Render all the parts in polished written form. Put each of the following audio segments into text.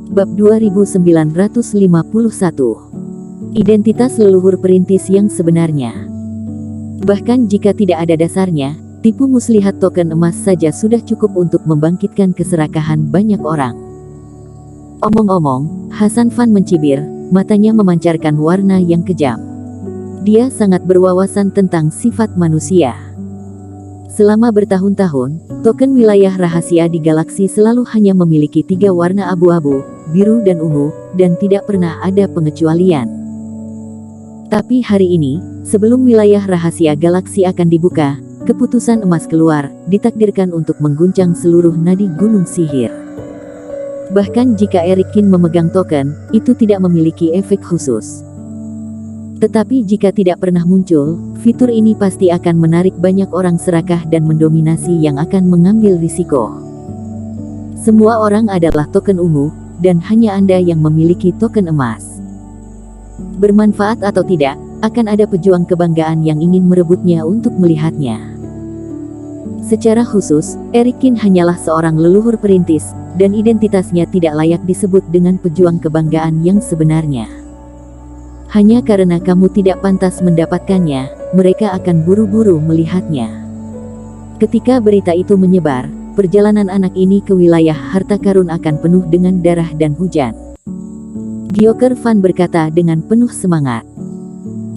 Bab 2951. Identitas leluhur perintis yang sebenarnya. Bahkan jika tidak ada dasarnya, tipu muslihat token emas saja sudah cukup untuk membangkitkan keserakahan banyak orang. Omong-omong, Hasan Fan mencibir, matanya memancarkan warna yang kejam. Dia sangat berwawasan tentang sifat manusia. Selama bertahun-tahun, token wilayah rahasia di galaksi selalu hanya memiliki 3 warna abu-abu, biru dan ungu, dan tidak pernah ada pengecualian. Tapi hari ini, sebelum wilayah rahasia galaksi akan dibuka, keputusan emas keluar, ditakdirkan untuk mengguncang seluruh nadi gunung sihir. Bahkan jika Eric Kin memegang token, itu tidak memiliki efek khusus. Tetapi jika tidak pernah muncul, fitur ini pasti akan menarik banyak orang serakah dan mendominasi yang akan mengambil risiko. Semua orang adalah token ungu, dan hanya Anda yang memiliki token emas. Bermanfaat atau tidak, akan ada pejuang kebanggaan yang ingin merebutnya untuk melihatnya. Secara khusus, Eric Kin hanyalah seorang leluhur perintis, dan identitasnya tidak layak disebut dengan pejuang kebanggaan yang sebenarnya. Hanya karena kamu tidak pantas mendapatkannya, mereka akan buru-buru melihatnya. Ketika berita itu menyebar, perjalanan anak ini ke wilayah harta karun akan penuh dengan darah dan hujan. Gyoker Fan berkata dengan penuh semangat.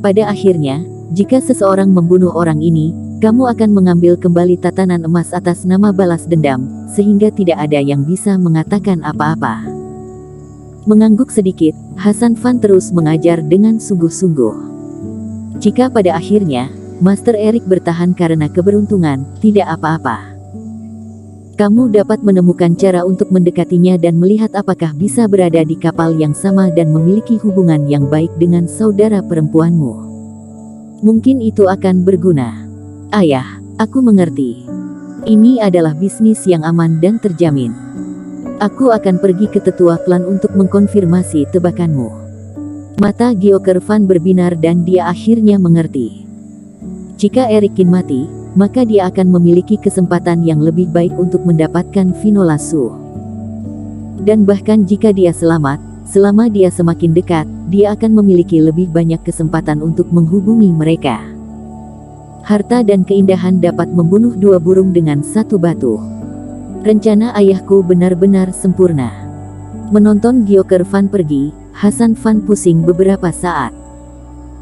Pada akhirnya, jika seseorang membunuh orang ini, kamu akan mengambil kembali tatanan emas atas nama balas dendam, sehingga tidak ada yang bisa mengatakan apa-apa. Mengangguk sedikit, Hasan Fan terus mengajar dengan sungguh-sungguh. Jika pada akhirnya, Master Eric bertahan karena keberuntungan, tidak apa-apa. Kamu dapat menemukan cara untuk mendekatinya dan melihat apakah bisa berada di kapal yang sama dan memiliki hubungan yang baik dengan saudara perempuanmu. Mungkin itu akan berguna. Ayah, aku mengerti. Ini adalah bisnis yang aman dan terjamin. Aku akan pergi ke tetua klan untuk mengkonfirmasi tebakanmu. Mata Gyoker Fan berbinar dan dia akhirnya mengerti. Jika Eric Kin mati, maka dia akan memiliki kesempatan yang lebih baik untuk mendapatkan Vinola Su. Dan bahkan jika dia selamat, selama dia semakin dekat, dia akan memiliki lebih banyak kesempatan untuk menghubungi mereka. Harta dan keindahan dapat membunuh 2 burung dengan 1 batu. Rencana ayahku benar-benar sempurna. Menonton Gyoker Fan pergi, Hasan Fan pusing beberapa saat.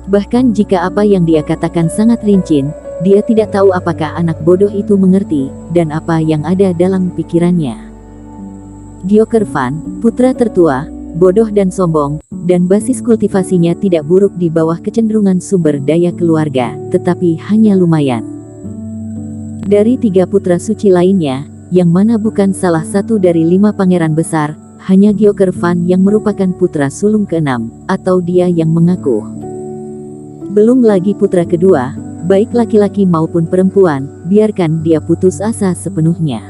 Bahkan jika apa yang dia katakan sangat rinci, dia tidak tahu apakah anak bodoh itu mengerti, dan apa yang ada dalam pikirannya. Gyoker Fan, putra tertua, bodoh dan sombong, dan basis kultivasinya tidak buruk di bawah kecenderungan sumber daya keluarga, tetapi hanya lumayan. Dari 3 putra suci lainnya, yang mana bukan salah satu dari 5 pangeran besar, hanya Gyoker Fan yang merupakan putra sulung ke-6, atau dia yang mengaku. Belum lagi putra kedua, baik laki-laki maupun perempuan, biarkan dia putus asa sepenuhnya.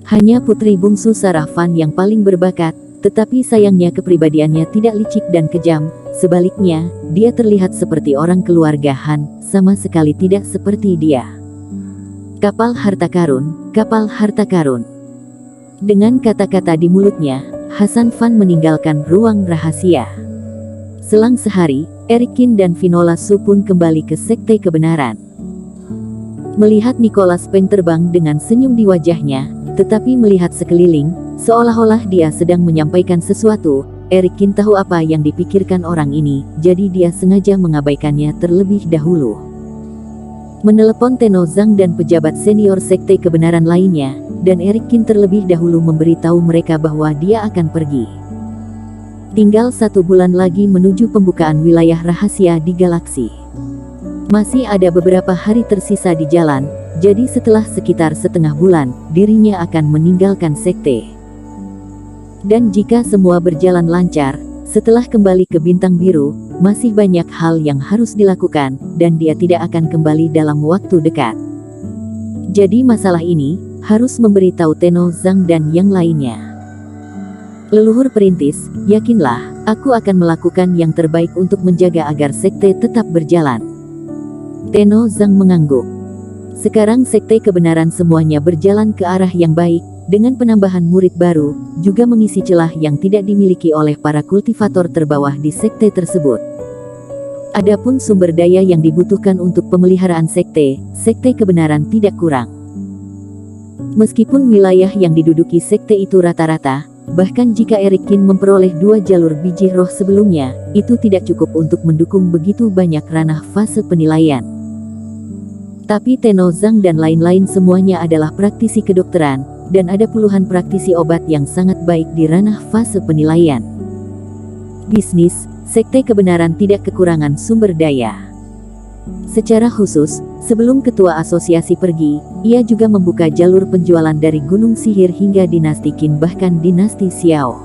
Hanya putri bungsu Sarah Fan yang paling berbakat, tetapi sayangnya kepribadiannya tidak licik dan kejam, sebaliknya, dia terlihat seperti orang keluarga Han, sama sekali tidak seperti dia. Kapal harta karun, kapal harta karun. Dengan kata-kata di mulutnya, Hasan Fan meninggalkan ruang rahasia. Selang sehari, Eric Kin dan Vinola Su pun kembali ke sekte kebenaran. Melihat Nicholas Peng terbang dengan senyum di wajahnya, tetapi melihat sekeliling, seolah-olah dia sedang menyampaikan sesuatu, Eric Kin tahu apa yang dipikirkan orang ini, jadi dia sengaja mengabaikannya terlebih dahulu. Menelepon Tenno Zhang dan pejabat senior sekte kebenaran lainnya, dan Eric Kin terlebih dahulu memberitahu mereka bahwa dia akan pergi. Tinggal 1 bulan lagi menuju pembukaan wilayah rahasia di galaksi. Masih ada beberapa hari tersisa di jalan, jadi setelah sekitar setengah bulan, dirinya akan meninggalkan sekte. Dan jika semua berjalan lancar, setelah kembali ke Bintang Biru, masih banyak hal yang harus dilakukan, dan dia tidak akan kembali dalam waktu dekat. Jadi masalah ini, harus memberitahu Tenno Zhang dan yang lainnya. Leluhur perintis, yakinlah, aku akan melakukan yang terbaik untuk menjaga agar sekte tetap berjalan. Tenno Zhang mengangguk. Sekarang sekte kebenaran semuanya berjalan ke arah yang baik, dengan penambahan murid baru, juga mengisi celah yang tidak dimiliki oleh para kultivator terbawah di sekte tersebut. Adapun sumber daya yang dibutuhkan untuk pemeliharaan sekte kebenaran tidak kurang. Meskipun wilayah yang diduduki sekte itu rata-rata, bahkan jika Eric Kin memperoleh 2 jalur biji roh sebelumnya, itu tidak cukup untuk mendukung begitu banyak ranah fase penilaian. Tapi Tenno Zhang dan lain-lain semuanya adalah praktisi kedokteran, dan ada puluhan praktisi obat yang sangat baik di ranah fase penilaian. Bisnis, sekte kebenaran tidak kekurangan sumber daya. Secara khusus, sebelum ketua asosiasi pergi, ia juga membuka jalur penjualan dari Gunung Sihir hingga dinasti Qin bahkan dinasti Xiao.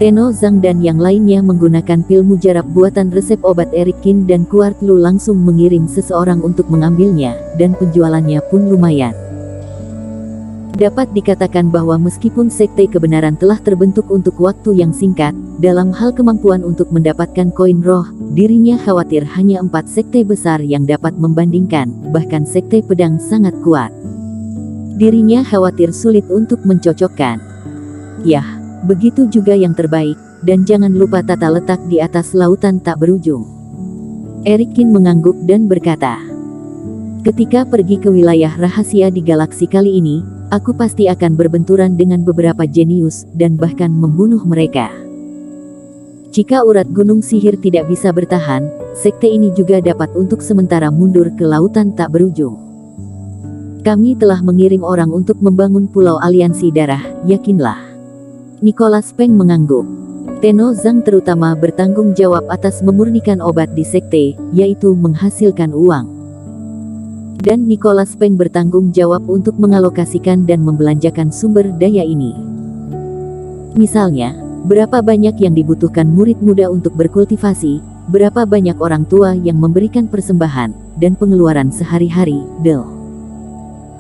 Tenno Zhang dan yang lainnya menggunakan pil mujarab buatan resep obat Eric Kin dan Kuart Lu langsung mengirim seseorang untuk mengambilnya, dan penjualannya pun lumayan. Dapat dikatakan bahwa meskipun sekte kebenaran telah terbentuk untuk waktu yang singkat, dalam hal kemampuan untuk mendapatkan koin roh, dirinya khawatir hanya 4 sekte besar yang dapat membandingkan, bahkan sekte pedang sangat kuat. Dirinya khawatir sulit untuk mencocokkan. Yah, begitu juga yang terbaik, dan jangan lupa tata letak di atas lautan tak berujung. Eric Kin mengangguk dan berkata, ketika pergi ke wilayah rahasia di galaksi kali ini, aku pasti akan berbenturan dengan beberapa jenius, dan bahkan membunuh mereka. Jika urat Gunung Sihir tidak bisa bertahan, sekte ini juga dapat untuk sementara mundur ke lautan tak berujung. Kami telah mengirim orang untuk membangun pulau aliansi darah, yakinlah. Nicholas Peng mengangguk. Tenno Zhang terutama bertanggung jawab atas memurnikan obat di sekte, yaitu menghasilkan uang. Dan Nicholas Peng bertanggung jawab untuk mengalokasikan dan membelanjakan sumber daya ini. Misalnya, berapa banyak yang dibutuhkan murid muda untuk berkultivasi, berapa banyak orang tua yang memberikan persembahan, dan pengeluaran sehari-hari,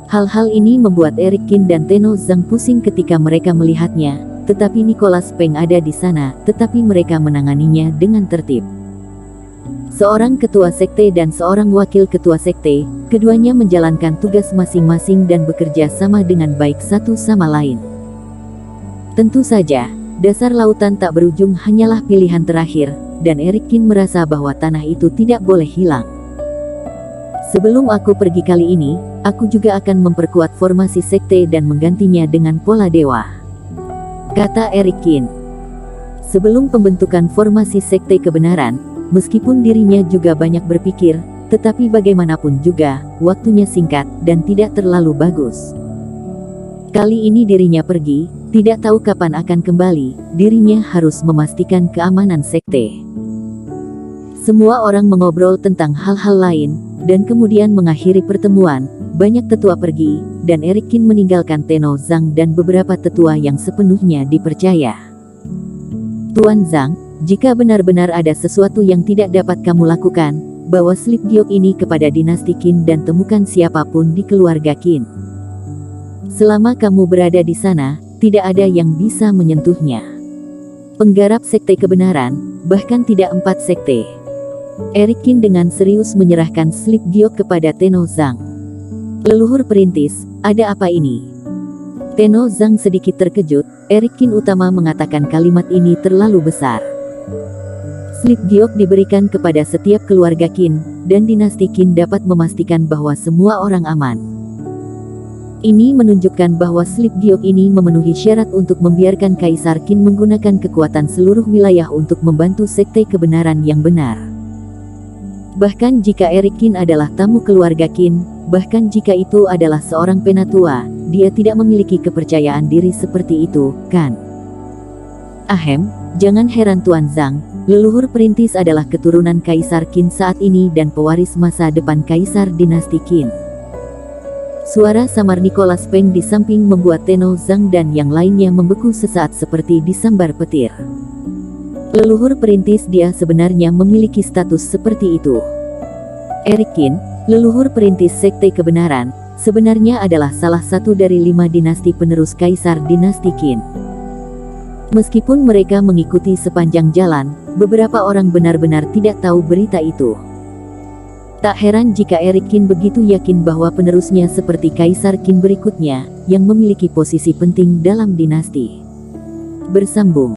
Hal-hal ini membuat Eric Kin dan Tenno Zhang pusing ketika mereka melihatnya, tetapi Nicholas Peng ada di sana, tetapi mereka menanganinya dengan tertib. Seorang ketua sekte dan seorang wakil ketua sekte, keduanya menjalankan tugas masing-masing dan bekerja sama dengan baik satu sama lain. Tentu saja, dasar lautan tak berujung hanyalah pilihan terakhir, dan Eric Kin merasa bahwa tanah itu tidak boleh hilang. Sebelum aku pergi kali ini, aku juga akan memperkuat formasi sekte dan menggantinya dengan pola dewa, kata Eric Kin. Sebelum pembentukan formasi sekte kebenaran, meskipun dirinya juga banyak berpikir, tetapi bagaimanapun juga, waktunya singkat dan tidak terlalu bagus. Kali ini dirinya pergi, tidak tahu kapan akan kembali, dirinya harus memastikan keamanan sekte. Semua orang mengobrol tentang hal-hal lain, dan kemudian mengakhiri pertemuan. Banyak tetua pergi, dan Eric Kin meninggalkan Tenno Zhang dan beberapa tetua yang sepenuhnya dipercaya. Tuan Zhang, jika benar-benar ada sesuatu yang tidak dapat kamu lakukan, bawa slip giok ini kepada dinasti Qin dan temukan siapapun di keluarga Qin. Selama kamu berada di sana, tidak ada yang bisa menyentuhnya. Penggarap sekte kebenaran, bahkan tidak 4 sekte. Eric Kin dengan serius menyerahkan slip giok kepada Tenno Zhang. Leluhur perintis, ada apa ini? Tenno Zhang sedikit terkejut. Eric Kin utama mengatakan kalimat ini terlalu besar. Slip giok diberikan kepada setiap keluarga Qin, dan dinasti Qin dapat memastikan bahwa semua orang aman. Ini menunjukkan bahwa slip giok ini memenuhi syarat untuk membiarkan Kaisar Qin menggunakan kekuatan seluruh wilayah untuk membantu sekte kebenaran yang benar. Bahkan jika Eric Kin adalah tamu keluarga Qin, bahkan jika itu adalah seorang penatua, dia tidak memiliki kepercayaan diri seperti itu, kan? Ahem, jangan heran Tuan Zhang, leluhur perintis adalah keturunan Kaisar Qin saat ini dan pewaris masa depan Kaisar dinasti Qin. Suara samar Nicholas Peng di samping membuat Tenno Zhang dan yang lainnya membeku sesaat seperti disambar petir. Leluhur perintis dia sebenarnya memiliki status seperti itu. Eric Kin, leluhur perintis sekte kebenaran, sebenarnya adalah salah satu dari 5 dinasti penerus Kaisar dinasti Qin. Meskipun mereka mengikuti sepanjang jalan, beberapa orang benar-benar tidak tahu berita itu. Tak heran jika Erik Qin begitu yakin bahwa penerusnya seperti Kaisar Qin berikutnya, yang memiliki posisi penting dalam dinasti. Bersambung.